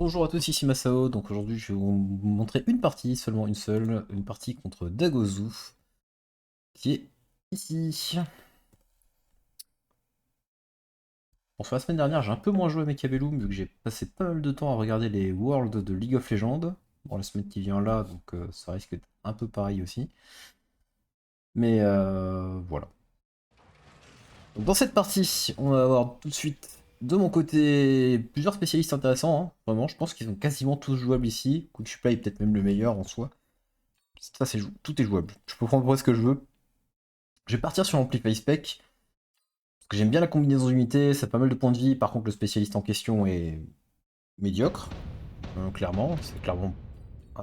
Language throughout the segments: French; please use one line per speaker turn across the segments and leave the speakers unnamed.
Bonjour à tous, ici Masao. Donc aujourd'hui, je vais vous montrer une partie, seulement une seule, une partie contre Dagozu, qui est ici. Bon, sur la semaine dernière, j'ai un peu moins joué à Mechabellum, vu que j'ai passé pas mal de temps à regarder les Worlds de League of Legends. Bon, la semaine qui vient là, donc ça risque d'être un peu pareil aussi. Mais voilà. Donc, dans cette partie, on va avoir tout de suite, de mon côté, plusieurs spécialistes intéressants. Vraiment, je pense qu'ils sont quasiment tous jouables ici. Coup de supply est peut-être même le meilleur en soi. Ça, tout est jouable. Je peux prendre ce que je veux. Je vais partir sur Amplify Spec, parce que j'aime bien la combinaison d'unités, ça a pas mal de points de vie, par contre le spécialiste en question est médiocre, clairement, c'est clairement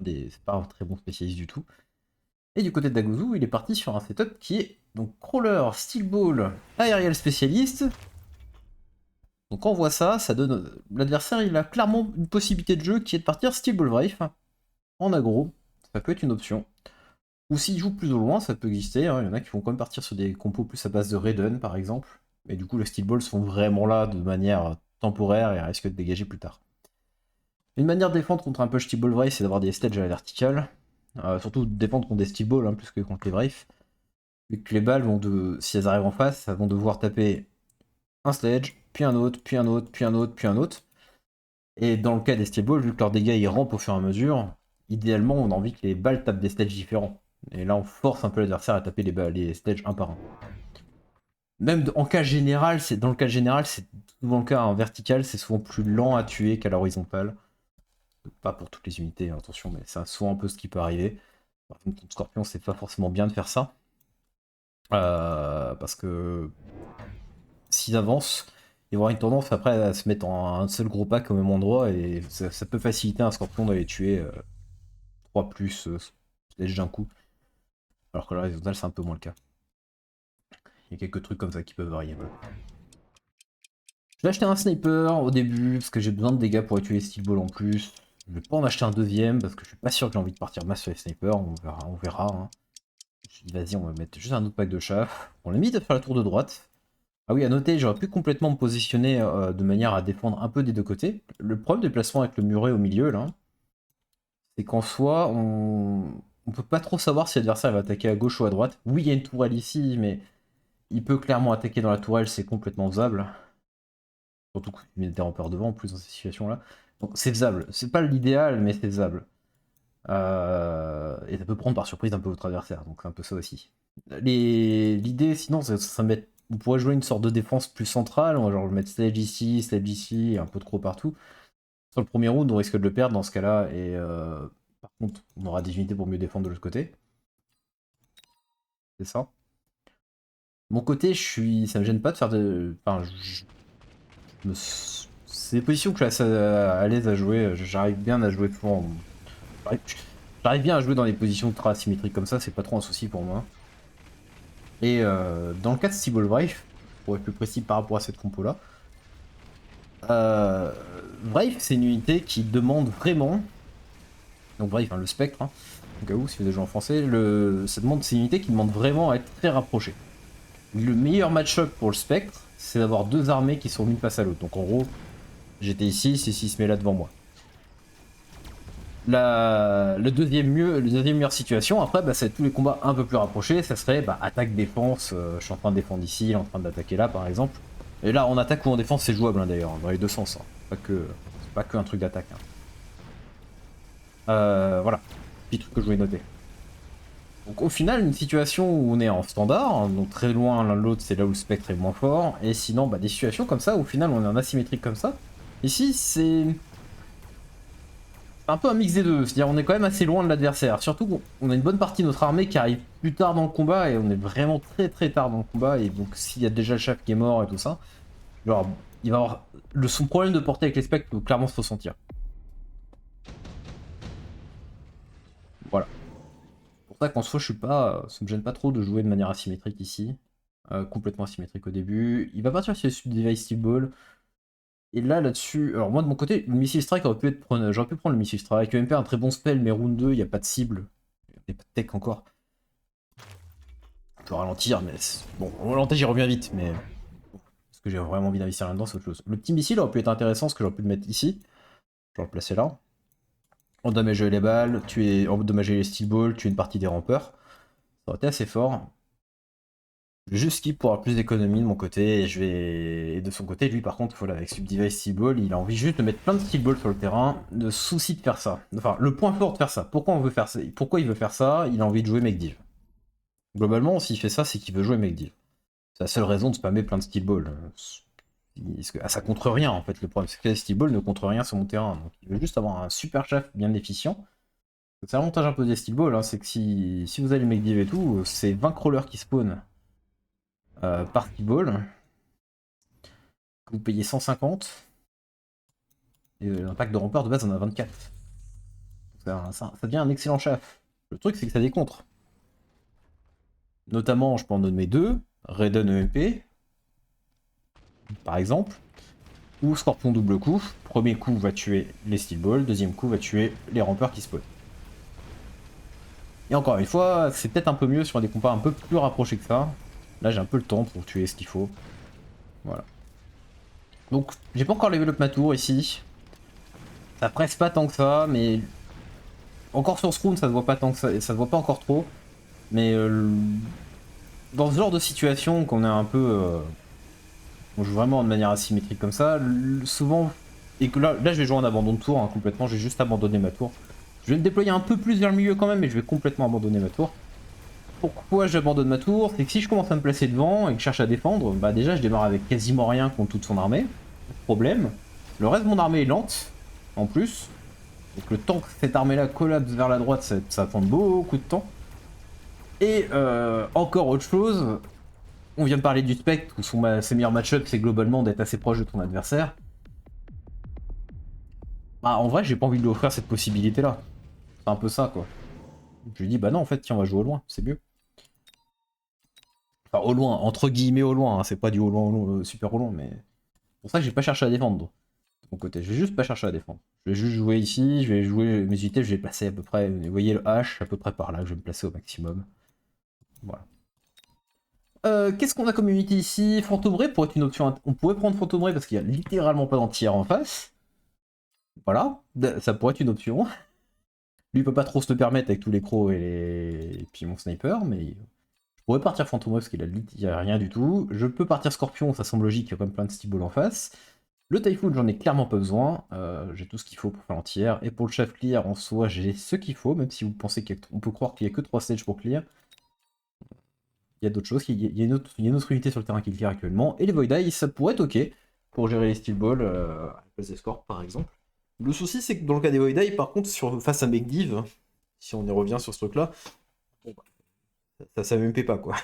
c'est pas un très bon spécialiste du tout. Et du côté de Dagozu, il est parti sur un setup qui est donc Crawler, Steel Ball, Aerial Spécialiste. Donc quand on voit ça, ça donne... L'adversaire il a clairement une possibilité de jeu qui est de partir Steel Ball Wraith en aggro, ça peut être une option. Ou s'il joue plus au loin, ça peut exister, hein. Il y en a qui vont quand même partir sur des compos plus à base de Raiden par exemple. Et du coup, les Steel Balls sont vraiment là de manière temporaire et risquent de dégager plus tard. Une manière de défendre contre un push Steel Ball Wraith, c'est d'avoir des stages à la verticale. Surtout défendre contre des Steel Balls plus que contre les Wraith. Vu que les balles vont si elles arrivent en face, elles vont devoir taper un stage, puis un autre, puis un autre, puis un autre, puis un autre. Et dans le cas des Steel Balls, vu que leurs dégâts ils rampent au fur et à mesure, idéalement on a envie que les balles tapent des stages différents. Et là on force un peu l'adversaire à taper les stages un par un. Même en cas général, dans le cas général, c'est souvent le cas en vertical, c'est souvent plus lent à tuer qu'à l'horizontale. Pas pour toutes les unités, hein, attention, mais c'est souvent un peu ce qui peut arriver. Par contre, contre Scorpion, c'est pas forcément bien de faire ça. Parce que s'ils avancent, ils vont avoir une tendance après à se mettre en un seul gros pack au même endroit et ça peut faciliter un Scorpion d'aller tuer 3 plus stage d'un coup. Alors que l'horizontale, c'est un peu moins le cas. Il y a quelques trucs comme ça qui peuvent varier. Voilà. Je vais acheter un sniper au début parce que j'ai besoin de dégâts pour tuer les steel balls en plus. Je vais pas en acheter un deuxième parce que je suis pas sûr que j'ai envie de partir masse sur les snipers. On verra. On verra hein. Je dis vas-y, on va mettre juste un autre pack de chaff. On l'a mis de faire la tour de droite. Ah oui, à noter, j'aurais pu complètement me positionner de manière à défendre un peu des deux côtés. Le problème des placements avec le muret au milieu là, c'est qu'en soi, on peut pas trop savoir si l'adversaire va attaquer à gauche ou à droite. Oui, il y a une tourelle ici, mais il peut clairement attaquer dans la tourelle, c'est complètement faisable. Surtout qu'il met des rampeurs devant en plus dans ces situations-là. Donc c'est faisable. C'est pas l'idéal, mais c'est faisable. Et ça peut prendre par surprise un peu votre adversaire, donc c'est un peu ça aussi. L'idée, sinon, ça met... vous pourrez jouer une sorte de défense plus centrale, on va genre mettre sledge ici, un peu trop partout. Sur le premier round, on risque de le perdre dans ce cas-là, et par contre, on aura des unités pour mieux défendre de l'autre côté. C'est ça. De mon côté, ça me gêne pas de faire de... Enfin, c'est des positions que je suis assez à l'aise à jouer, j'arrive bien à jouer souvent. J'arrive bien à jouer dans des positions très asymétriques comme ça, c'est pas trop un souci pour moi. Et dans le cas de Steel Wraith, pour être plus précis par rapport à cette compo là, Wraith c'est une unité qui demande vraiment, donc Wraith, hein, le spectre, hein, au cas où si vous avez joué en français, c'est une unité qui demande vraiment à être très rapprochée. Le meilleur match-up pour le spectre, c'est d'avoir deux armées qui sont l'une face à l'autre. Donc en gros, j'étais ici, c'est s'il se met là devant moi. Le deuxième meilleure situation, après, bah, c'est tous les combats un peu plus rapprochés. Ça serait bah, attaque-défense. Je suis en train de défendre ici, il est en train d'attaquer là, par exemple. Et là, en attaque ou en défense, c'est jouable hein, d'ailleurs, dans les deux sens. Hein. C'est pas que un truc d'attaque. Hein. Voilà, petit truc que je voulais noter. Donc au final, une situation où on est en standard, hein, donc très loin l'un de l'autre, c'est là où le spectre est moins fort. Et sinon, bah, des situations comme ça, où au final, on est en asymétrique comme ça. Ici, c'est un peu un mix des deux, c'est-à-dire on est quand même assez loin de l'adversaire. Surtout qu'on a une bonne partie de notre armée qui arrive plus tard dans le combat et on est vraiment très très tard dans le combat. Et donc s'il y a déjà le chef qui est mort et tout ça, genre il va avoir son problème de portée avec les spectres peut clairement se ressentir. Voilà. Pour ça qu'en soi je suis pas, ça me gêne pas trop de jouer de manière asymétrique ici, complètement asymétrique au début. Il va partir sur les device Steel Ball. Et là-dessus, alors moi de mon côté, le Missile Strike aurait pu être j'aurais pu prendre le Missile Strike. UMP un très bon spell, mais round 2, il n'y a pas de cible. Il n'y a pas de tech encore. On peut ralentir, mais bon, au ralentir, j'y reviens vite, mais parce que j'ai vraiment envie d'investir là-dedans, c'est autre chose. Le petit missile aurait pu être intéressant, parce que j'aurais pu le mettre ici. peux le placer là. Endommager les balles, endommager les steel balls, tuer une partie des rampeurs. Ça aurait été assez fort. Je vais juste skip pour avoir plus d'économie de mon côté, et de son côté, lui par contre, voilà, avec Subdevice Steel Ball, il a envie juste de mettre plein de Steel Balls sur le terrain, de souci de faire ça. Enfin, le point fort de faire ça. Pourquoi on veut faire ça? Pourquoi il veut faire ça? Il a envie de jouer Mekdiv. Globalement, s'il fait ça, c'est qu'il veut jouer Mekdiv. C'est la seule raison de spammer plein de Steel Balls. Ça contre rien en fait, le problème c'est que les Steel Balls ne contre rien sur mon terrain. Donc il veut juste avoir un super chef bien efficient. C'est l'avantage un peu des Steel Balls, hein, c'est que si vous allez Mekdiv et tout, c'est 20 crawlers qui spawnent par Steel Ball. Vous payez 150. Et l'impact de rampeur de base on a 24. Ça devient un excellent chef. Le truc c'est que ça décontre. Notamment, je peux en nommer deux. Raiden EMP, par exemple. Ou Scorpion double coup. Premier coup va tuer les Steel Balls, deuxième coup va tuer les rampeurs qui spawnent. Et encore une fois, c'est peut-être un peu mieux sur des combats un peu plus rapprochés que ça. Là j'ai un peu le temps pour tuer ce qu'il faut. Voilà. Donc j'ai pas encore level up ma tour ici. Ça presse pas tant que ça, mais encore sur ce round ça se voit pas tant que ça, ça se voit pas encore trop. Mais dans ce genre de situation qu'on est un peu, on joue vraiment de manière asymétrique comme ça, souvent, et que là je vais jouer en abandon de tour hein, complètement, j'ai juste abandonné ma tour. Je vais me déployer un peu plus vers le milieu quand même, mais je vais complètement abandonner ma tour. Pourquoi j'abandonne ma tour? C'est que si je commence à me placer devant et que je cherche à défendre, bah déjà je démarre avec quasiment rien contre toute son armée. Problème. Le reste de mon armée est lente, en plus. Donc le temps que cette armée-là collapse vers la droite, ça va prendre beaucoup de temps. Et encore autre chose, on vient de parler du spectre, où ses meilleurs match-ups, c'est globalement d'être assez proche de ton adversaire. Bah en vrai, j'ai pas envie de lui offrir cette possibilité-là. C'est un peu ça, quoi. Je lui dis, bah non, en fait, tiens, on va jouer au loin, c'est mieux. Enfin, au loin, entre guillemets au loin, hein, c'est pas du au loin, super au loin, mais... C'est pour ça que j'ai pas cherché à défendre, de mon côté. Je vais juste pas chercher à défendre. Je vais juste jouer ici, je vais jouer mes unités, je vais placer à peu près... Vous voyez le H, à peu près par là, je vais me placer au maximum. Voilà. Qu'est-ce qu'on a comme unité ici? Fantômerie pourrait être une option. On pourrait prendre Fantômerie parce qu'il y a littéralement pas d'anti-air en face. Voilà, ça pourrait être une option. Lui il peut pas trop se le permettre avec tous les crocs et puis mon sniper, mais je pourrais partir Fantômerie parce qu'il a rien du tout. Je peux partir Scorpion, ça semble logique, il y a quand même plein de steel balls en face. Le Typhoon, j'en ai clairement pas besoin. J'ai tout ce qu'il faut pour faire l'anti-air. Et pour le chef clear, en soi, j'ai ce qu'il faut, même si vous pensez qu'on peut croire qu'il n'y a que 3 stages pour clear. Il y a d'autres choses, il y a une autre unité sur le terrain qui clear actuellement. Et les Void Eye, ça pourrait être ok pour gérer les Steel Balls à la place des Scorps par exemple. Le souci, c'est que dans le cas des Void Eye, par contre, face à Mekdiv, si on y revient sur ce truc-là, bon, bah, ça MP pas quoi.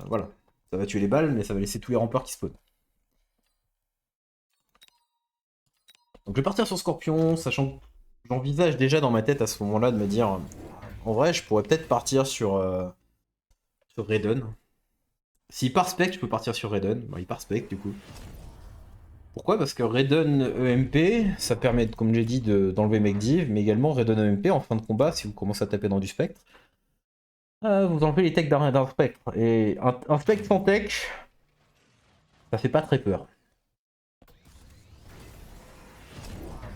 Voilà, ça va tuer les balles, mais ça va laisser tous les rampeurs qui spawnent. Donc je vais partir sur Scorpion, sachant que j'envisage déjà dans ma tête à ce moment-là de me dire, en vrai, je pourrais peut-être partir sur Raiden. S'il part spec, je peux partir sur Raiden. Bon, il part spec du coup. Pourquoi? Parce que Raiden EMP, ça permet, comme j'ai dit, d'enlever Mekdiv, mais également Raiden EMP en fin de combat, si vous commencez à taper dans du spectre, vous enlevez les techs d'un spectre. Et un spectre sans tech, ça fait pas très peur.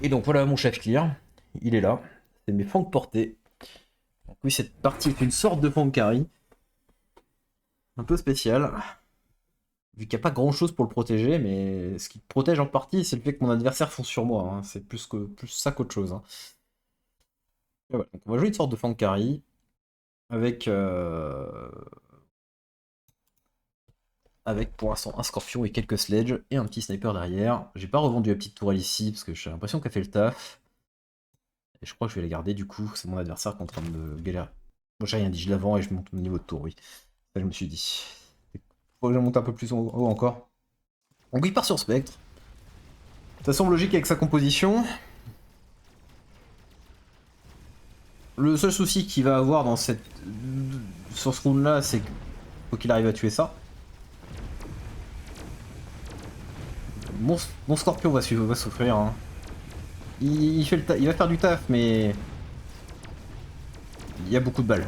Et donc voilà mon chef clear, il est là, c'est mes flancs portés. Donc oui, cette partie est une sorte de flank carry. Un peu spécial. Vu qu'il n'y a pas grand chose pour le protéger, mais ce qui te protège en partie, c'est le fait que mon adversaire fonce sur moi. Hein. C'est plus ça qu'autre chose. Hein. Voilà. Donc on va jouer une sorte de flank carry avec pour l'instant un scorpion et quelques sledges et un petit sniper derrière. J'ai pas revendu la petite tourelle ici parce que j'ai l'impression qu'elle fait le taf. Et je crois que je vais la garder du coup. C'est mon adversaire qui est en train de galérer. Moi j'ai rien dit, je la vends et je monte mon niveau de tour, oui. Ça je me suis dit. Faut que je monte un peu plus haut encore. Donc il part sur Spectre. Ça semble logique avec sa composition. Le seul souci qu'il va avoir sur ce round là, c'est qu'il faut qu'il arrive à tuer ça. Mon scorpion va souffrir. Hein. Il va faire du taf, mais il y a beaucoup de balles.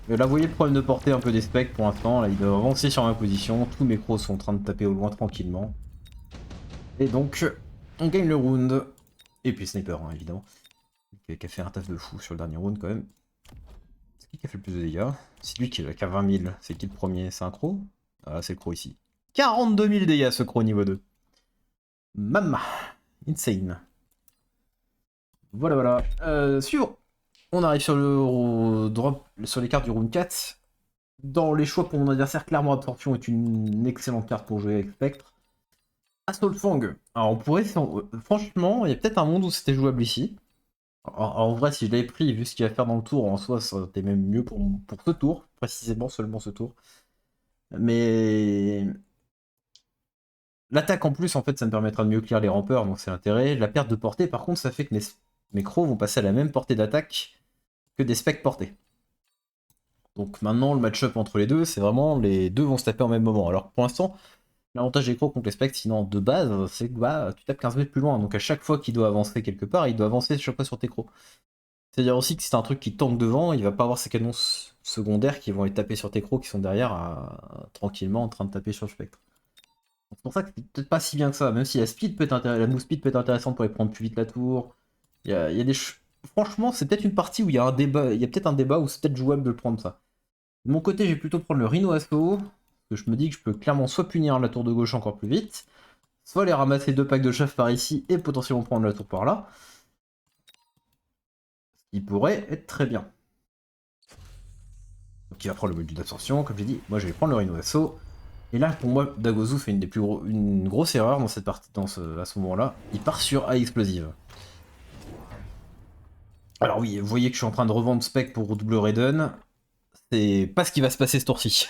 Là, vous voyez le problème de portée un peu des specs pour l'instant. Là, ils doivent avancer sur ma position. Tous mes crocs sont en train de taper au loin tranquillement. Et donc, on gagne le round. Et puis Sniper, hein, évidemment. Qui a fait un taf de fou sur le dernier round quand même. C'est qui a fait le plus de dégâts? C'est lui qui a 20 000. C'est qui le premier? C'est un croc? Ah, c'est le croc ici. 42 000 dégâts ce croc niveau 2. Mama. Insane. Voilà, voilà. Suivant. On arrive sur le drop, sur les cartes du round 4. Dans les choix pour mon adversaire, clairement Absorption est une excellente carte pour jouer avec Spectre. Assault Fang. Alors on pourrait... Franchement, il y a peut-être un monde où c'était jouable ici. En vrai, si je l'avais pris, vu ce qu'il va faire dans le tour, en soi, ça aurait été même mieux pour ce tour. Précisément, seulement ce tour. Mais... L'attaque en plus, en fait, ça me permettra de mieux clear les rampeurs, donc c'est l'intérêt. La perte de portée, par contre, ça fait que mes crocs vont passer à la même portée d'attaque que des specs portés. Donc maintenant, le match-up entre les deux, c'est vraiment les deux vont se taper en même moment. Alors pour l'instant, l'avantage des crocs contre les specs, sinon de base, c'est que bah, tu tapes 15 mètres plus loin. Donc à chaque fois qu'il doit avancer quelque part, il doit avancer chaque fois sur tes crocs. C'est-à-dire aussi que si c'est un truc qui tank devant, il va pas avoir ses canons secondaires qui vont aller taper sur tes crocs qui sont derrière tranquillement en train de taper sur le spectre. C'est pour ça que c'est peut-être pas si bien que ça, même si la speed peut être la move speed peut être intéressante pour aller prendre plus vite la tour. Il y a des franchement, c'est peut-être une partie où il y a un débat, il y a peut-être un débat où c'est peut-être jouable de le prendre ça. De mon côté, j'ai plutôt prendre le Rhino Assaut, parce que je me dis que je peux clairement soit punir la tour de gauche encore plus vite, soit aller ramasser 2 packs de chef par ici et potentiellement prendre la tour par là. Ce qui pourrait être très bien. Donc il va prendre le module d'absorption, comme j'ai dit, moi je vais prendre le Rhino Assaut. Et là, pour moi, Dagozu fait une grosse erreur dans cette partie, à ce moment-là. Il part sur A explosive. Alors oui, vous voyez que je suis en train de revendre spec pour double Raiden. C'est pas ce qui va se passer ce tour-ci.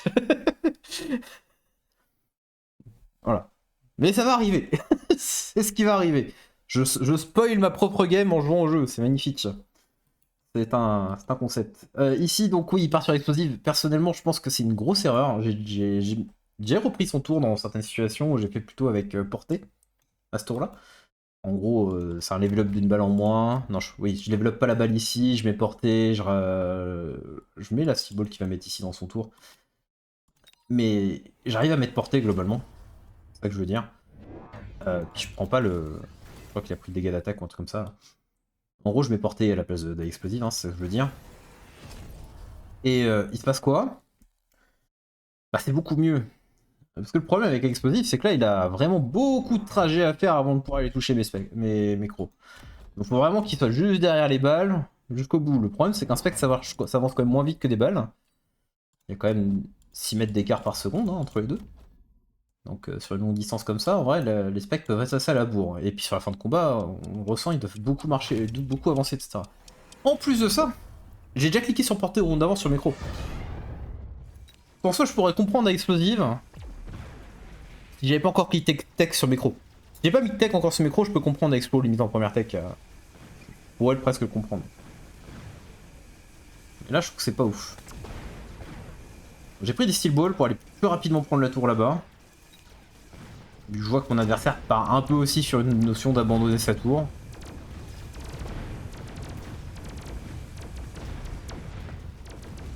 Voilà. Mais ça va arriver. C'est ce qui va arriver. Je spoil ma propre game en jouant au jeu. C'est magnifique. C'est un concept. Ici, donc oui, il part sur explosive. Personnellement, je pense que c'est une grosse erreur. J'ai repris son tour dans certaines situations où j'ai fait plutôt avec portée à ce tour-là. En gros, c'est un level up d'une balle en moins. Non, oui, je développe pas la balle ici, je mets portée, je mets la Seaball qui va mettre ici dans son tour. Mais j'arrive à mettre portée globalement. C'est ça que je veux dire. Puis je prends pas le... Je crois qu'il a pris le dégât d'attaque ou un truc comme ça. Là. En gros, je mets portée à la place de l'explosive, hein, c'est ça que je veux dire. Et il se passe quoi? Bah c'est beaucoup mieux. Parce que le problème avec l'explosif, c'est que là, il a vraiment beaucoup de trajets à faire avant de pouvoir aller toucher mes crocs. Donc il faut vraiment qu'il soit juste derrière les balles, jusqu'au bout. Le problème, c'est qu'un spec, ça avance quand même moins vite que des balles. Il y a quand même 6 mètres d'écart par seconde hein, entre les deux. Donc sur une longue distance comme ça, en vrai, les specs peuvent être assez à la bourre. Et puis sur la fin de combat, on ressent qu'ils doivent beaucoup marcher, beaucoup avancer, etc. En plus de ça, j'ai déjà cliqué sur portée au round d'avance sur le micro. Pour ça, je pourrais comprendre à explosive si j'avais pas encore cliqué tech sur le micro. Si j'ai pas mis tech encore sur le micro, je peux comprendre à explo limite en première tech. Je pourrais presque le comprendre. Et là, je trouve que c'est pas ouf. J'ai pris des steel balls pour aller plus rapidement prendre la tour là-bas. Je vois que mon adversaire part un peu aussi sur une notion d'abandonner sa tour.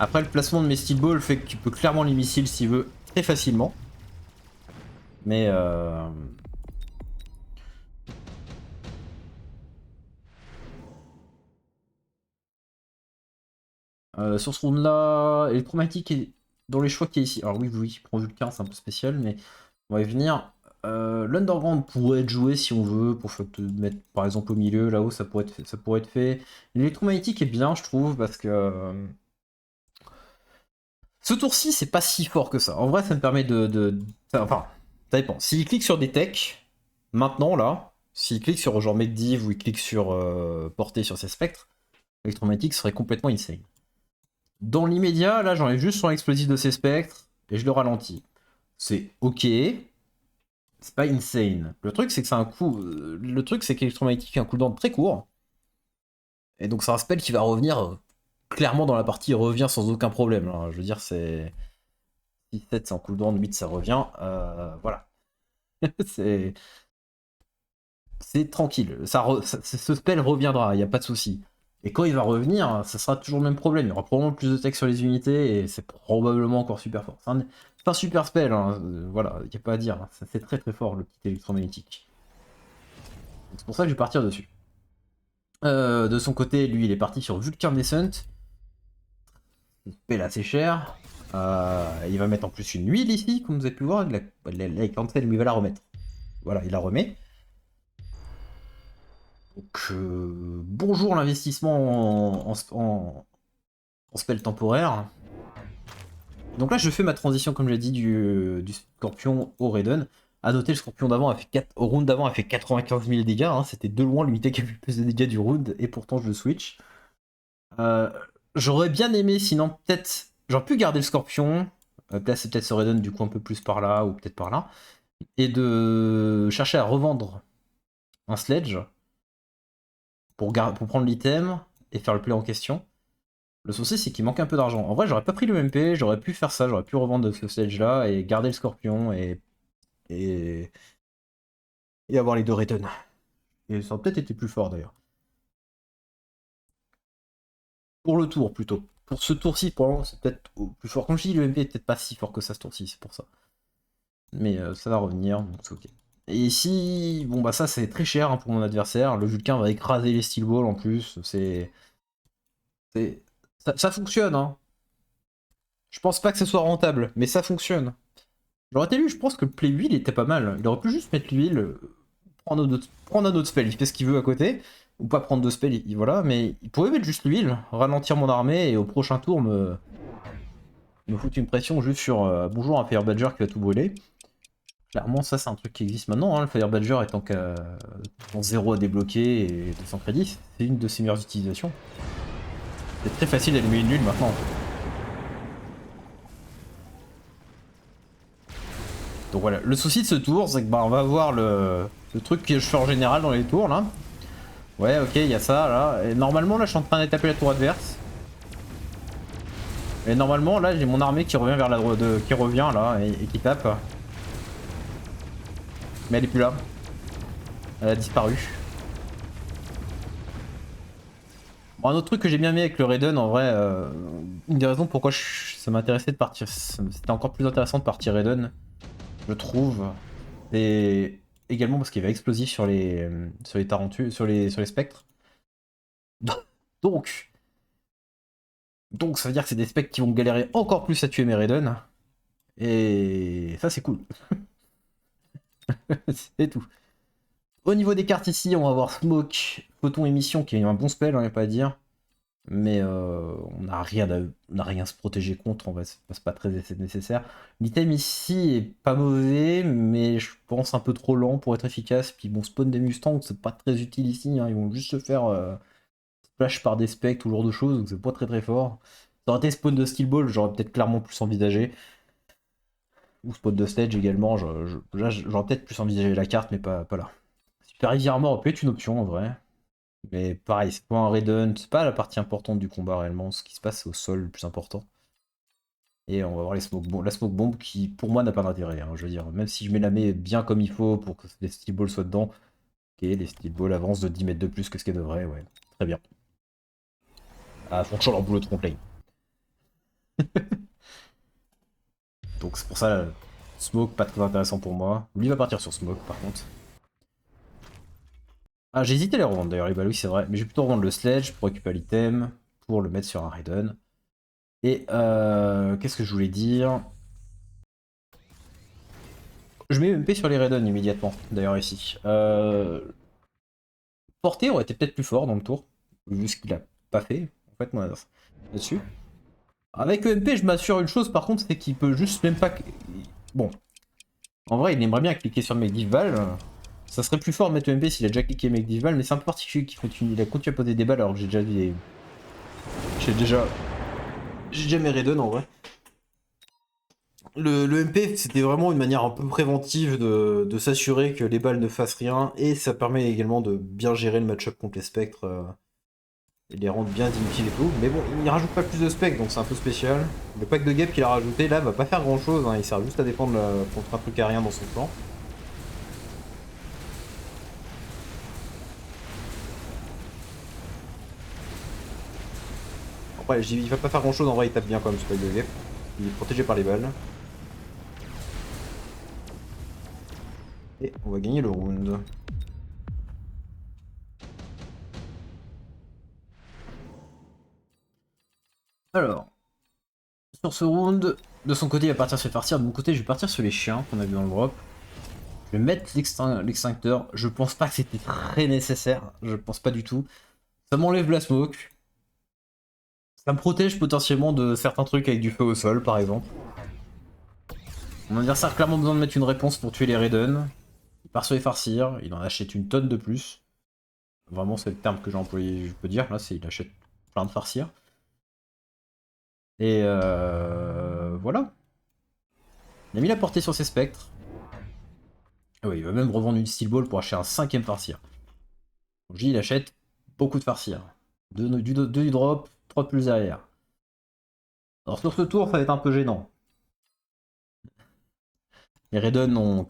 Après, le placement de mes steel balls fait que tu peux clairement les missiles s'il veut très facilement. Mais sur ce round là, électromagnétique est dans les choix qu'il y a ici. Alors oui, oui, prend Vulcain, c'est un peu spécial, mais on va y venir. L'Underground pourrait être joué si on veut, pour te mettre par exemple au milieu, là-haut, ça pourrait être fait. L'électromagnétique est bien, je trouve, parce que ce tour-ci, c'est pas si fort que ça. En vrai, ça me permet enfin, ça dépend. S'il clique sur des techs, maintenant, là, s'il clique sur genre Medivh ou il clique sur portée sur ses spectres, l'électromagnétique serait complètement insane. Dans l'immédiat, là, j'enlève juste son explosif de ses spectres et je le ralentis. C'est ok, c'est pas insane. Le truc, c'est que c'est un coup. Le truc, c'est qu'électromagnétique a un cooldown très court. Et donc, c'est un spell qui va revenir clairement dans la partie, il revient sans aucun problème. Hein. Je veux dire, c'est. 6-7, c'est en cooldown, 8, ça revient. Voilà. c'est. C'est tranquille. Ce spell reviendra, il n'y a pas de souci. Et quand il va revenir, ça sera toujours le même problème. Il y aura probablement plus de texte sur les unités et c'est probablement encore super fort. C'est un super spell, hein. Voilà, il n'y a pas à dire. C'est très très fort le petit électromagnétique. C'est pour ça que je vais partir dessus. De son côté, lui, il est parti sur Vulcan Descent. Une spell assez cher. Il va mettre en plus une huile ici, comme vous avez pu voir. La cancel, mais il va la remettre. Voilà, il la remet. Donc, bonjour l'investissement en spell temporaire. Donc là, je fais ma transition, comme j'ai dit, du Scorpion au Raiden. A noter, le Scorpion d'avant a fait au round d'avant a fait 95 000 dégâts. Hein. C'était de loin l'unité qui a fait le plus de dégâts du round, et pourtant je le switch. J'aurais bien aimé, sinon peut-être, j'aurais pu garder le Scorpion, placer peut-être ce Raiden du coup un peu plus par là, ou peut-être par là, et de chercher à revendre un Sledge pour prendre l'item et faire le play en question. Le souci, c'est qu'il manque un peu d'argent. En vrai, j'aurais pas pris le MP, j'aurais pu faire ça, j'aurais pu revendre ce stage-là et garder le Scorpion et, et avoir les deux Return. Et ça aurait peut-être été plus fort d'ailleurs. Pour le tour plutôt. Pour ce tour-ci, pour l'instant, c'est peut-être plus fort. Comme je dis, le MP est peut-être pas si fort que ça ce tour-ci, c'est pour ça. Mais ça va revenir, donc c'est ok. Et ici, bon bah ça c'est très cher hein, pour mon adversaire. Le Vulcain va écraser les Steel Balls en plus. Ça fonctionne, hein. Je pense pas que ce soit rentable, mais ça fonctionne. J'aurais été lu, je pense que le play 8 était pas mal. Il aurait pu juste mettre l'huile, prendre un autre spell, il fait ce qu'il veut à côté, ou pas prendre de spell, voilà, mais il pourrait mettre juste l'huile, ralentir mon armée et au prochain tour me foutre une pression juste sur bonjour un Fire Badger qui va tout brûler. Clairement, ça c'est un truc qui existe maintenant, hein, le Fire Badger étant qu'à 0 à débloquer et 200 crédits, c'est une de ses meilleures utilisations. C'est très facile d'allumer une lune maintenant. Donc voilà, le souci de ce tour, c'est que bah, on va voir le truc que je fais en général dans les tours là. Ouais, ok, il y a ça là. Et normalement, là, je suis en train de taper la tour adverse. Et normalement, là, j'ai mon armée qui revient vers la droite, qui revient là et qui tape. Mais elle est plus là. Elle a disparu. Bon, un autre truc que j'ai bien mis avec le Raiden, en vrai, une des raisons pourquoi ça m'intéressait de partir, c'était encore plus intéressant de partir Raiden, je trouve. Et également parce qu'il va explosif sur les tarentules, sur les spectres. Donc, ça veut dire que c'est des spectres qui vont galérer encore plus à tuer mes Raiden. Et ça, c'est cool. C'est tout. Au niveau des cartes ici, on va avoir Smoke, Photon Émission, qui est un bon spell, hein, y a pas à dire. Mais on n'a rien à se protéger contre, en vrai, c'est pas très nécessaire. L'item ici est pas mauvais, mais je pense un peu trop lent pour être efficace. Puis bon, spawn des Mustangs, c'est pas très utile ici, hein. Ils vont juste se faire splash par des spectres ou ce genre de choses, donc c'est pas très très fort. Ça aurait été spawn de Steel Ball, j'aurais peut-être clairement plus envisagé. Ou spawn de Sledge également, là j'aurais peut-être plus envisagé la carte, mais pas là. Super Rivière Mort peut être une option en vrai. Mais pareil, c'est pas un Raiden, c'est pas la partie importante du combat réellement, ce qui se passe au sol le plus important. Et on va voir la smoke bomb qui pour moi n'a pas d'intérêt, hein, je veux dire, même si je mets la mets bien comme il faut pour que les steel balls soient dedans, ok, les steel balls avancent de 10 mètres de plus que ce qu'elles devraient, ouais, très bien. Ah, font toujours leur boulot de trompe-lane. Donc c'est pour ça, smoke pas très intéressant pour moi. Lui va partir sur smoke par contre. Ah, j'ai hésité à les revendre d'ailleurs, les balles, oui c'est vrai, mais je vais plutôt revendre le sledge pour récupérer l'item, pour le mettre sur un Raiden. Et qu'est-ce que je voulais dire? Je mets MP sur les Raiden immédiatement, d'ailleurs ici. Porté aurait été peut-être plus fort dans le tour, vu ce qu'il a pas fait, en fait, moi, là-dessus. Avec EMP, je m'assure une chose, par contre, c'est qu'il peut juste même pas... Bon, en vrai, il aimerait bien cliquer sur Make Val. Ça serait plus fort de mettre EMP s'il a déjà cliqué Make Val, mais c'est un peu particulier qu'il continue. Il a continué à poser des balles alors que j'ai déjà vu J'ai déjà mes Raiden en vrai. Le MP, c'était vraiment une manière un peu préventive de s'assurer que les balles ne fassent rien, et ça permet également de bien gérer le match-up contre les spectres, et les rendre bien inutiles et tout. Mais bon, il rajoute pas plus de spectres, donc c'est un peu spécial. Le pack de guêpes qu'il a rajouté là va pas faire grand-chose, hein, il sert juste à défendre contre un truc aérien dans son plan. Après, il va pas faire grand chose en vrai, il tape bien quand même, Spike de Gap. Il est protégé par les balles. Et on va gagner le round. Alors, sur ce round, de son côté, il va partir sur les farcières. De mon côté, je vais partir sur les chiens qu'on a vu dans le drop. Je vais mettre l'extincteur. Je pense pas que c'était très nécessaire. Je pense pas du tout. Ça m'enlève la smoke. Ça me protège potentiellement de certains trucs avec du feu au sol, par exemple. Mon adversaire a clairement besoin de mettre une réponse pour tuer les Raiden. Il part sur les farcires. Il en achète une tonne de plus. Vraiment, c'est le terme que j'ai employé, je peux dire. Là, c'est il achète plein de farcires. Et voilà. Il a mis la portée sur ses spectres. Ah oui, il va même revendre une steel ball pour acheter un 5ème farcire. Donc il achète beaucoup de farcires. 2 du drop, 3 de plus derrière. Alors sur ce tour, ça va être un peu gênant. Les Raiden ont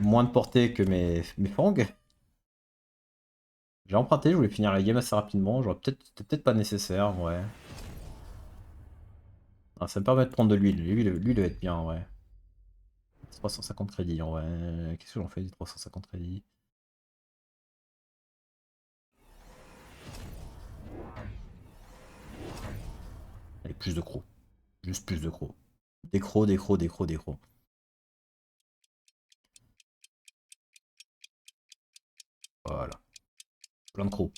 moins de portée que mes fangs. J'ai emprunté, je voulais finir la game assez rapidement. C'était peut-être pas nécessaire, ouais. Ah, ça me permet de prendre de l'huile. Lui, il va être bien, ouais. 350 crédits, en vrai. Qu'est-ce que j'en fais des 350 crédits? Allez, plus de crocs. Juste plus de crocs. Des crocs, des crocs, des crocs, des crocs. Voilà. Plein de crocs.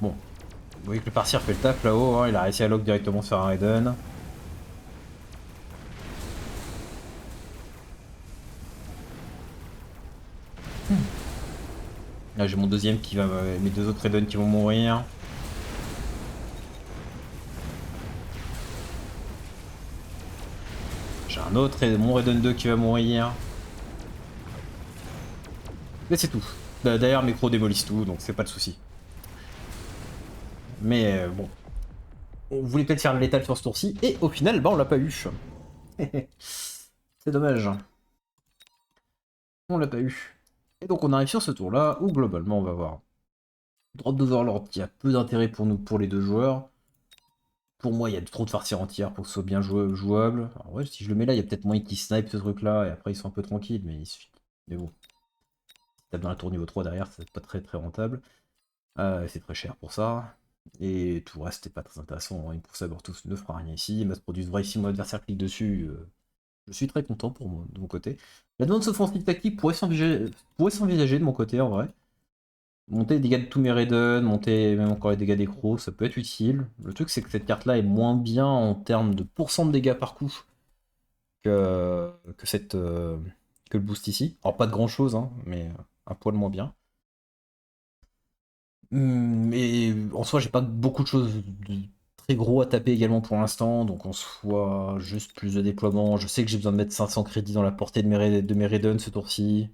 Bon. Vous voyez que le parcir fait le taf là-haut. Hein. Il a réussi à lock directement sur un Raiden. Là j'ai mon deuxième qui va... mes deux autres Raiden qui vont mourir. J'ai un autre, mon Raiden 2 qui va mourir. Mais c'est tout. D'ailleurs mes crocs démolissent tout, donc c'est pas de souci. Mais bon. On voulait peut-être faire l'étal sur ce tour-ci, et au final, bah on l'a pas eu. C'est dommage. On l'a pas eu. Et donc on arrive sur ce tour-là, où globalement on va voir drop d'Overlord qui a peu d'intérêt pour nous, pour les deux joueurs. Pour moi, il y a trop de farcières entières pour que ce soit bien jouable. Alors ouais, si je le mets là, il y a peut-être moyen qu'ils snipe ce truc-là, et après ils sont un peu tranquilles, mais il suffit. Mais bon. Si tape dans la tour niveau 3 derrière, c'est pas très très rentable. C'est très cher pour ça. Et tout le reste, c'était pas très intéressant. Hein. Pour ça, tous ne fera rien ici. Il mass produit vrai ici, mon adversaire clique dessus. Je suis très content pour moi, de mon côté. L'advance offensive tactique pourrait s'envisager de mon côté en vrai. Monter les dégâts de tous mes Raiden, monter même encore les dégâts des crocs, ça peut être utile. Le truc c'est que cette carte là est moins bien en termes de pourcent de dégâts par coup que le boost ici. Alors pas de grand chose, hein, mais un poil moins bien. Mais en soi j'ai pas beaucoup de choses de très gros à taper également pour l'instant, donc en soi juste plus de déploiement. Je sais que j'ai besoin de mettre 500 crédits dans la portée de mes Raiden ce tour-ci.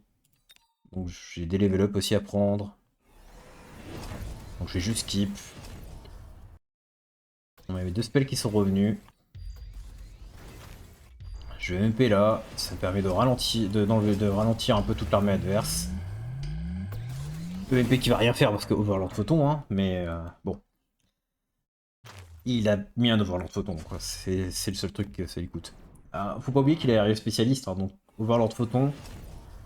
Donc j'ai des level up aussi à prendre. Donc je vais juste skip. On avait deux spells qui sont revenus. Je vais MP là, ça me permet de ralentir un peu toute l'armée adverse. Le MP qui va rien faire parce que Overlord Photon, hein, mais bon. Il a mis un Overlord Photon, quoi. C'est le seul truc que ça lui coûte. Faut pas oublier qu'il est arrivé spécialiste, hein, donc Overlord Photon,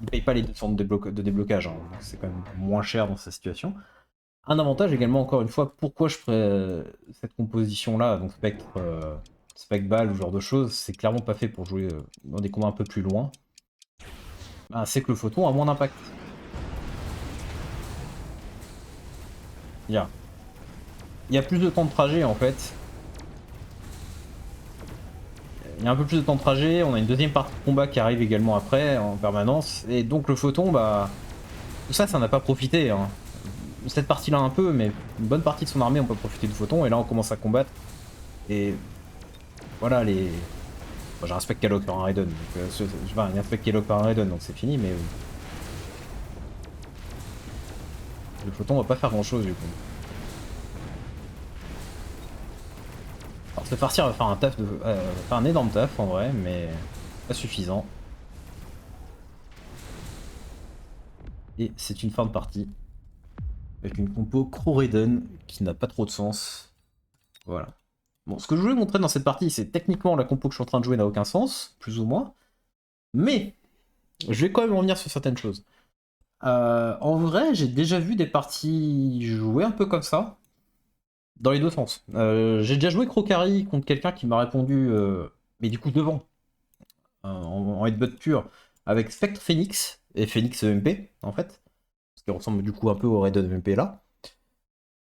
il paye pas les 200 de déblocage, hein, c'est quand même moins cher dans sa situation. Un avantage également, encore une fois, pourquoi je ferais cette composition-là, donc Spectre Ball ou ce genre de choses, c'est clairement pas fait pour jouer dans des combats un peu plus loin. C'est que le photon a moins d'impact. Il y a plus de temps de trajet en fait. Il y a un peu plus de temps de trajet, on a une deuxième partie de combat qui arrive également après, en permanence, et donc le photon, tout ça, ça n'a pas profité. Hein. Cette partie-là un peu, mais une bonne partie de son armée, on peut profiter du photon, et là on commence à combattre. Et voilà, j'ai un spec qui lock par un Raiden, donc il y a un spec qui lock par un Raiden, donc c'est fini, mais le photon va pas faire grand chose du coup. Alors Se farcir va faire un taf de. Faire un énorme taf en vrai, mais pas suffisant. Et c'est une fin de partie. Avec une compo Crow-Raiden qui n'a pas trop de sens. Voilà. Bon, ce que je voulais montrer dans cette partie, c'est techniquement la compo que je suis en train de jouer n'a aucun sens, plus ou moins. Mais je vais quand même revenir sur certaines choses. En vrai, j'ai déjà vu des parties jouer un peu comme ça, dans les deux sens. J'ai déjà joué Crocari contre quelqu'un qui m'a répondu, mais du coup devant, en headbutt pur, avec Spectre Phoenix et Phoenix EMP, en fait, ce qui ressemble du coup un peu au Raiden EMP là.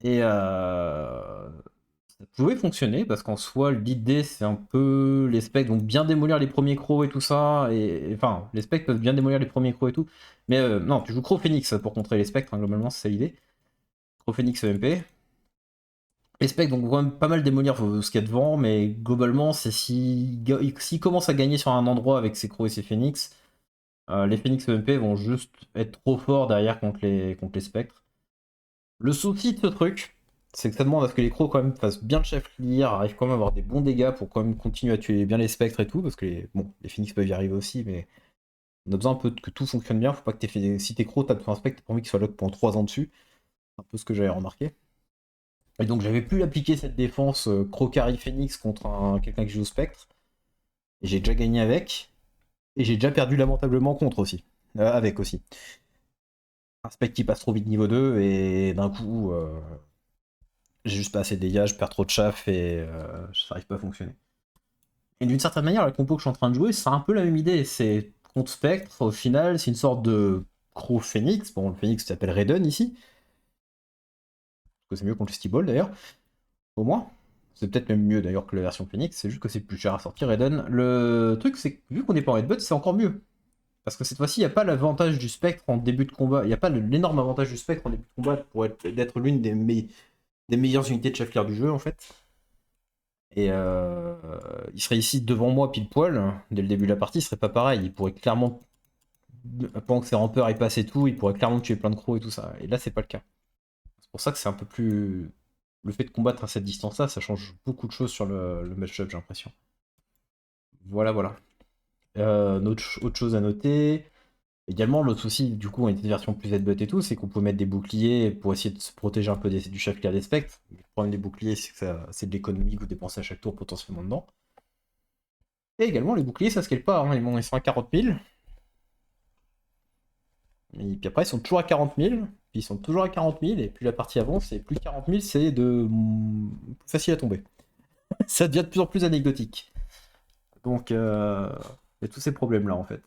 Et ça pouvait fonctionner, parce qu'en soi, l'idée c'est un peu les specs, donc bien démolir les premiers crocs et tout ça, enfin, les specs peuvent bien démolir les premiers crocs et tout, mais non, tu joues Crow Phoenix pour contrer les spectres, hein, globalement, c'est ça l'idée. Crow Phoenix EMP. Les specs donc quand même pas mal démolir ce qu'il y a devant, mais globalement, c'est s'il commence à gagner sur un endroit avec ses crocs et ses phoenix, les phoenix EMP vont juste être trop forts derrière contre les spectres. Le souci de ce truc, c'est que ça demande à ce que les crocs quand même fassent bien le chef clear, arrivent quand même à avoir des bons dégâts pour quand même continuer à tuer bien les spectres et tout, parce que les phoenix peuvent y arriver aussi, mais on a besoin un peu que tout fonctionne bien. Faut pas que si tes crocs tapent sur un spectre, t'as pas envie qu'il soit lock pendant 3 ans dessus. C'est un peu ce que j'avais remarqué. Et donc j'avais pu appliquer cette défense Crocari Phoenix contre quelqu'un qui joue au spectre. Et j'ai déjà gagné avec. Et j'ai déjà perdu lamentablement contre aussi. Avec aussi. Un spectre qui passe trop vite niveau 2 et d'un coup j'ai juste pas assez de dégâts, je perds trop de chaff et ça arrive pas à fonctionner. Et d'une certaine manière, la compo que je suis en train de jouer, c'est un peu la même idée. C'est contre spectre, au final, c'est une sorte de Crow Phoenix. Bon, le Phoenix s'appelle Raiden ici. Parce que c'est mieux contre le Steel Ball d'ailleurs. Au moins. C'est peut-être même mieux d'ailleurs que la version Phoenix, c'est juste que c'est plus cher à sortir Raiden. Le truc c'est que vu qu'on est pas en headbutt, c'est encore mieux. Parce que cette fois-ci, il n'y a pas l'avantage du spectre en début de combat, il n'y a pas l'énorme avantage du spectre en début de combat pour d'être l'une des meilleures unités de chef clear du jeu en fait. Et il serait ici devant moi pile poil, dès le début de la partie, il serait pas pareil. Il pourrait clairement, pendant que ses rampeurs y passent et tout, il pourrait clairement tuer plein de crocs et tout ça. Et là, c'est pas le cas. C'est pour ça que c'est un peu plus. Le fait de combattre à cette distance-là, ça change beaucoup de choses sur le match-up, j'ai l'impression. Voilà, voilà. Autre chose à noter. Également, l'autre souci, du coup, on était une version plus headbutt et tout, c'est qu'on peut mettre des boucliers pour essayer de se protéger un peu du chef clear des spectres. Le problème des boucliers, c'est que c'est de l'économie que vous dépensez à chaque tour potentiellement dedans. Et également, les boucliers, ça scale pas, hein. Ils sont à 40 000. Et puis après, ils sont toujours à 40 000. Puis ils sont toujours à 40 000. Et puis la partie avance, et plus 40 000, c'est facile à tomber. Ça devient de plus en plus anecdotique. Donc, il y a tous ces problèmes-là, en fait.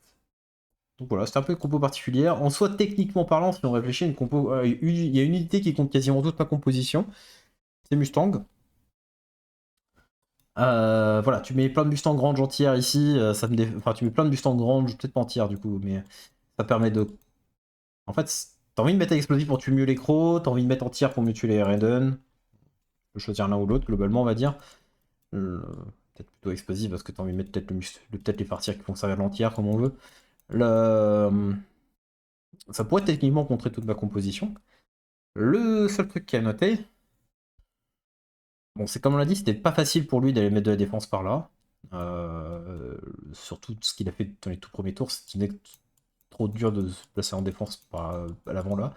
Donc voilà, c'est un peu une compo particulière. En soi, techniquement parlant, si on réfléchit, il y a une unité qui compte quasiment toute ma composition. C'est Mustang. Voilà, tu mets plein de Mustang Range entières ici. Enfin, tu mets plein de Mustang Range, peut-être pas entières du coup, mais ça permet de. En fait, t'as envie de mettre explosif pour tuer mieux les crocs, t'as envie de mettre entière pour mieux tuer les Raiden. Tu peux choisir l'un ou l'autre, globalement, on va dire. Peut-être plutôt explosif parce que t'as envie de mettre peut-être les farcières qui font servir l'entière comme on veut. Ça pourrait techniquement contrer toute ma composition. Le seul truc qui a noté, bon, c'est comme on l'a dit, c'était pas facile pour lui d'aller mettre de la défense par là. Surtout ce qu'il a fait dans les tout premiers tours, c'était trop dur de se placer en défense à l'avant là.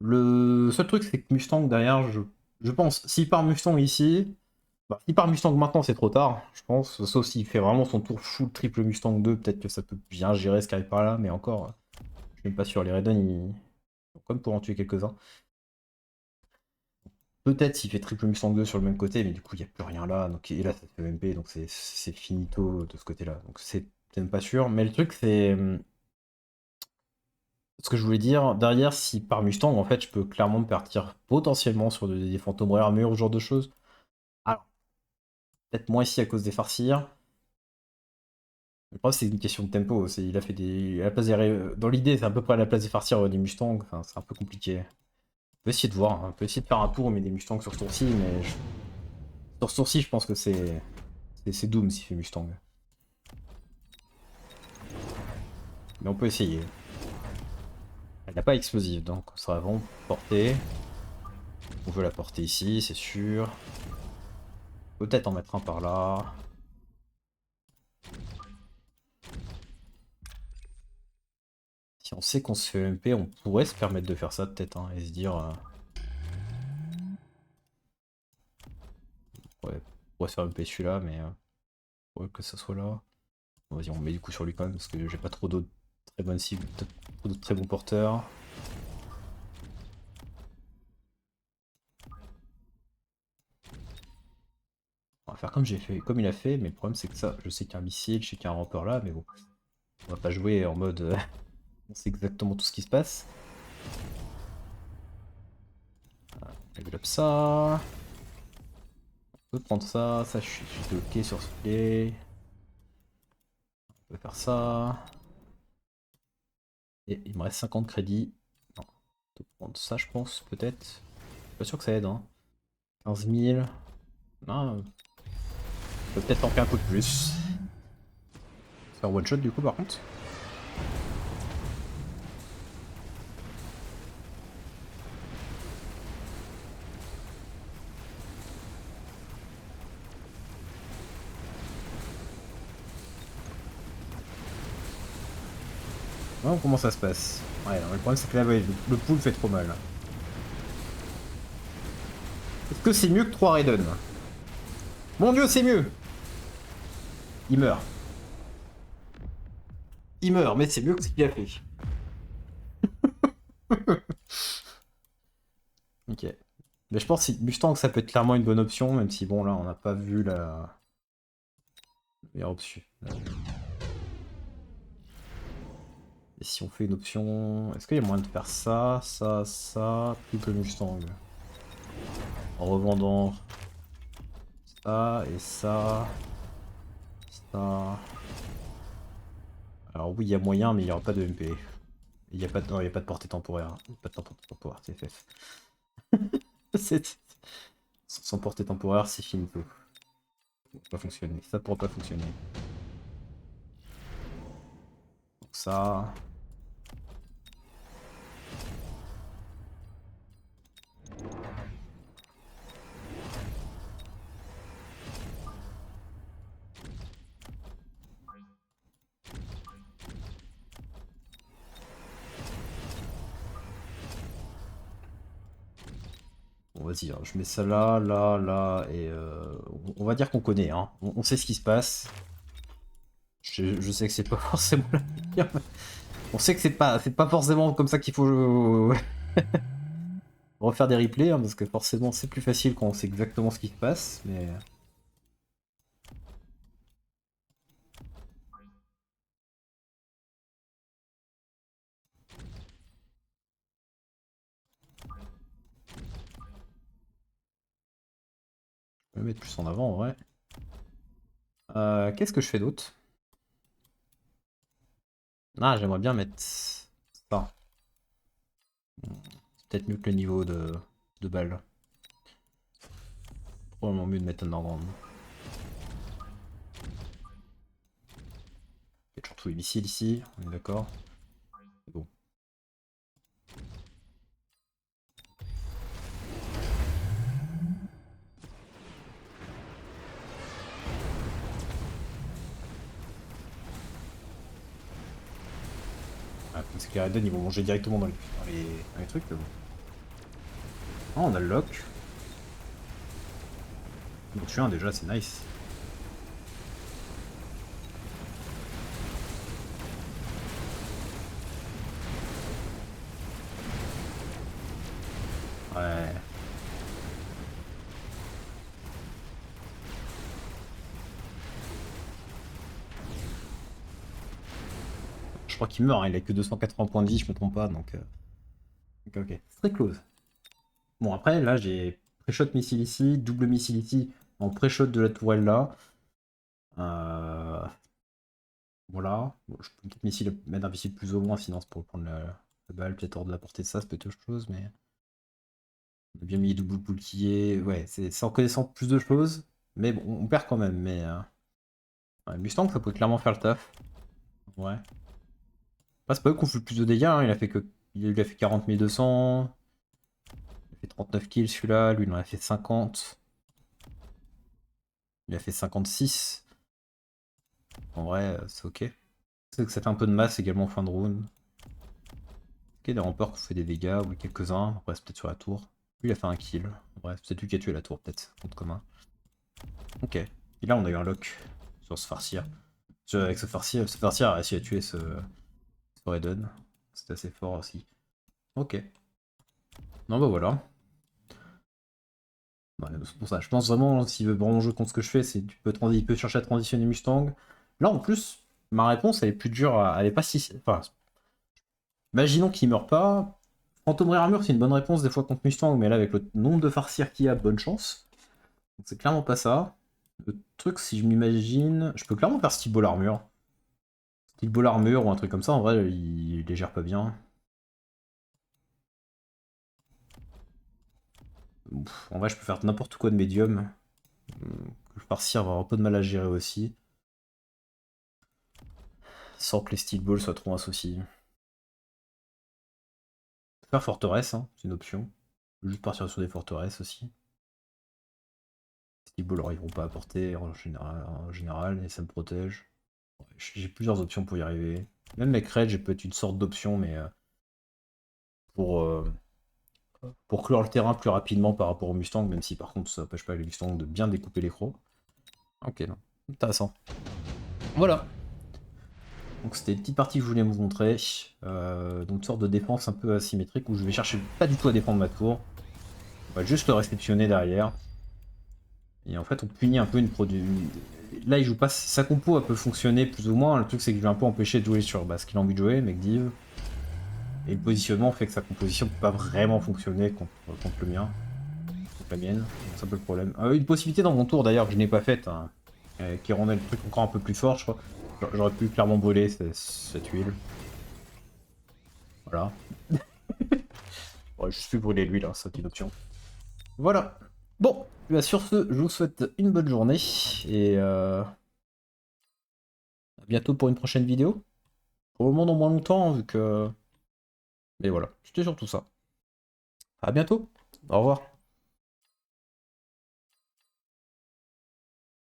Le seul truc, c'est que Mustang derrière, je pense, s'il part Mustang ici, s'il part Mustang maintenant, c'est trop tard, je pense. Sauf s'il fait vraiment son tour full triple Mustang 2, peut-être que ça peut bien gérer ce qui arrive par là, mais encore, je suis même pas sûr. Les Raiden, ils comme pour en tuer quelques-uns. Peut-être s'il fait triple Mustang 2 sur le même côté, mais du coup il n'y a plus rien là, donc, et là ça fait MP, donc c'est finito de ce côté-là. Donc c'est même pas sûr. Mais le truc c'est. Ce que je voulais dire, derrière, si par Mustang, en fait, je peux clairement partir potentiellement sur des fantômes rare armure ou ce genre de choses. Alors, peut-être moins ici à cause des farcirs. Le problème, c'est une question de tempo. Il a fait des. À la place dans l'idée, c'est à peu près à la place des farcirs des Mustangs. Enfin, c'est un peu compliqué. On peut essayer de voir, hein. On peut essayer de faire un tour, mais des Mustangs sur ce tour-ci, mais. Sur ce tour-ci, je pense que c'est Doom s'il fait Mustang. Mais on peut essayer. Elle n'a pas explosive, donc on sera vraiment portée. On veut la porter ici, c'est sûr. Peut-être en mettre un par là. Si on sait qu'on se fait MP, on pourrait se permettre de faire ça peut-être, hein, et se dire... ouais, on pourrait se faire MP celui-là, mais... ouais, que ça soit là. Bon, vas-y, on met du coup sur lui quand même, parce que j'ai pas trop d'autres très bonnes cibles, peut-être trop d'autres très bons porteurs. On va faire comme j'ai fait, comme il a fait, mais le problème c'est que ça, je sais qu'il y a un missile, je sais qu'il y a un rampeur là, mais bon. On va pas jouer en mode... on sait exactement tout ce qui se passe. On développe ça. On peut prendre ça, ça je suis ok sur ce play. On peut faire ça. Et il me reste 50 crédits. Non, on peut prendre ça je pense, peut-être. Je suis pas sûr que ça aide, hein. 15 000. Non, on peut peut-être tenter un peu de plus. Faire one shot du coup par contre. Ouais, comment ça se passe? Ouais, non, le problème c'est que là, ouais, le pool fait trop mal. Est-ce que c'est mieux que 3 Raiden? Mon dieu, c'est mieux! Il meurt. Il meurt, mais c'est mieux que ce qu'il a fait. Ok. Mais je pense que Mustang ça peut être clairement une bonne option, même si bon là on n'a pas vu la meilleure option. Et si on fait une option... Est-ce qu'il y a moyen de faire ça, ça, ça, plus que Mustang? En revendant ça et ça. Ça. Alors oui, il y a moyen, mais il n'y aura pas de MP. Il n'y a pas de... Non, il y a pas de portée temporaire. Il n'y a pas de portée temporaire, TFF. Sans portée temporaire, c'est finito. Ça pourra pas fonctionner. Ça pourra pas fonctionner. Donc ça... Bon, vas-y, hein, je mets ça là, là, là, et on va dire qu'on connaît, hein. On sait ce qui se passe. Je sais que c'est pas forcément la meilleure. On sait que c'est pas forcément comme ça qu'il faut refaire des replays, hein, parce que forcément c'est plus facile quand on sait exactement ce qui se passe, mais... Je vais me mettre plus en avant en vrai. Qu'est-ce que je fais d'autre? Ah, j'aimerais bien mettre ça. C'est peut-être mieux que le niveau de balle. Probablement mieux de mettre Underground. Il y a toujours tous les missiles ici, on est d'accord. C'est bon. Ah, parce que les Raiden ils vont manger directement dans les trucs, mais bon. Ah, on a le lock. Donc tu as un déjà, c'est nice. Ouais. Je crois qu'il meurt, hein, il a que 280 points de vie, je me trompe pas, donc... Ok, ok. C'est très close. Bon, après, là, j'ai pré-shot missile ici, double missile ici, en pré-shot de la tourelle là. Voilà. Bon, je peux peut-être mettre un missile plus au loin, sinon c'est pour prendre la balle, peut-être hors de la portée de ça, c'est peut-être autre chose, mais... On a bien mis double bouclier, ouais, c'est en connaissant plus de choses, mais bon, on perd quand même, mais... ouais, Mustang, ça peut clairement faire le taf. Ouais. Bah, c'est pas eux qui ont fait le plus de dégâts, hein. Il a fait 40 200. Il a fait 39 kills celui-là, lui il en a fait 50. Il a fait 56. En vrai, c'est ok. C'est que ça fait un peu de masse également en fin de round. Ok, des rampeurs qui ont fait des dégâts, oui, quelques-uns. Après, c'est peut-être sur la tour. Lui, il a fait un kill. Bref, c'est lui qui a tué la tour, peut-être, contre commun. Ok. Et là, on a eu un lock sur ce farcir. Avec ce farcir a réussi à tuer ce Redon. C'était assez fort aussi. Ok. Non, bah voilà. Ouais, c'est pour ça. Je pense vraiment, s'il veut vraiment jouer contre ce que je fais, c'est il peut chercher à transitionner Mustang. Là, en plus, ma réponse, elle est plus dure elle est pas si. Enfin, imaginons qu'il meurt pas. Phantom Rare Armure, c'est une bonne réponse des fois contre Mustang, mais là, avec le nombre de farcirs qu'il y a, bonne chance. Donc, c'est clairement pas ça. Le truc, si je m'imagine. Je peux clairement faire Steel Ball Armure. Steel Ball Armure ou un truc comme ça, en vrai, il les gère pas bien. En vrai, je peux faire n'importe quoi de médium. Le farcir va avoir un peu de mal à gérer aussi. Sans que les Steel Balls soient trop associés. Faire forteresse, hein, c'est une option. Juste partir sur des forteresses aussi. Steel Balls n'arriveront pas à porter en général, et ça me protège. Ouais, j'ai plusieurs options pour y arriver. Même avec Red, j'ai peut-être une sorte d'option, mais pour, euh, pour clore le terrain plus rapidement par rapport au Mustang, même si par contre ça n'empêche pas les Mustangs de bien découper les crocs. Ok, non. Intéressant. Voilà. Donc c'était une petite partie que je voulais vous montrer. Donc une sorte de défense un peu asymétrique où je vais chercher pas du tout à défendre ma tour. On va juste le réceptionner derrière. Et en fait on punit un peu une produit. Là il joue pas. Sa compo elle peut fonctionner plus ou moins. Le truc c'est que je vais un peu empêcher de jouer sur ce qu'il a envie de jouer, mec div. Et le positionnement fait que sa composition peut pas vraiment fonctionner contre le mien. Contre la mienne. C'est un peu le problème. Une possibilité dans mon tour d'ailleurs que je n'ai pas faite. Hein, qui rendait le truc encore un peu plus fort je crois. J'aurais pu clairement brûler cette huile. Voilà. Ouais, je suis brûlé l'huile, hein, c'est une option. Voilà. Bon, bah sur ce, je vous souhaite une bonne journée et à bientôt pour une prochaine vidéo. Pour le moment dans moins longtemps, vu que. Mais voilà, c'était surtout ça. À bientôt. Au revoir.